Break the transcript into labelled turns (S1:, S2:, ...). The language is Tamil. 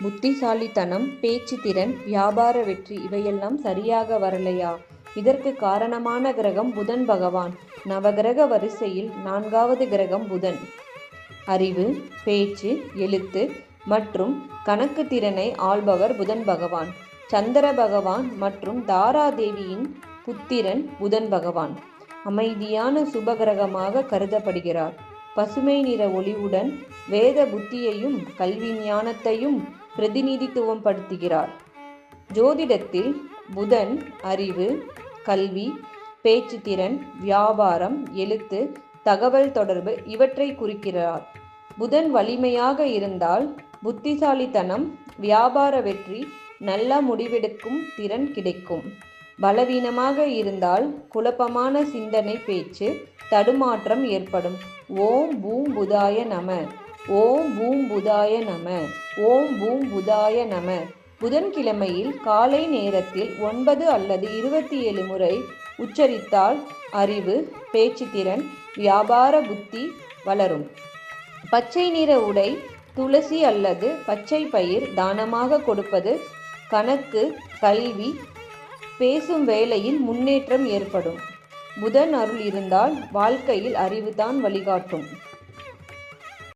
S1: புத்திசாலித்தனம், பேச்சு திறன், வியாபார வெற்றி இவையெல்லாம் சரியாக வரலையா? இதற்கு காரணமான கிரகம் புதன் பகவான். நவகிரக வரிசையில் 4வது கிரகம் புதன். அறிவு, பேச்சு, எழுத்து மற்றும் கணக்கு திறனை ஆள்பவர் புதன் பகவான். சந்திர பகவான் மற்றும் தாராதேவியின் புத்திரன் புதன் பகவான். அமைதியான சுபகிரகமாக கருதப்படுகிறார். பசுமை நிற ஒளிவுடன் வேத புத்தியையும் கல்வி ஞானத்தையும் பிரதிநிதித்துவம் படுத்துகிறார். ஜோதிடத்தில் புதன் அறிவு, கல்வி, பேச்சு திறன், வியாபாரம், எழுத்து, தகவல் தொடர்பு இவற்றை குறிக்கிறார். புதன் வலிமையாக இருந்தால் புத்திசாலித்தனம், வியாபார வெற்றி, நல்ல முடிவெடுக்கும் திறன் கிடைக்கும். பலவீனமாக இருந்தால் குழப்பமான சிந்தனை, பேச்சு தடுமாற்றம் ஏற்படும். ஓம் பூம் புதாய நம. ஓம் பூம் புதாய நம. ஓம் பூம் புதாய நம. புதன்கிழமையில் காலை நேரத்தில் 9 அல்லது 27 முறை உச்சரித்தால் அறிவு, பேச்சு திறன், வியாபார புத்தி வளரும். பச்சை நிற உடை, துளசி அல்லது பச்சை பயிர் தானமாக கொடுப்பது கணக்கு, கல்வி, பேசும் வேளையில் முன்னேற்றம் ஏற்படும். புதன் அருள் இருந்தால் வாழ்க்கையில் அறிவுதான் வழிகாட்டும்.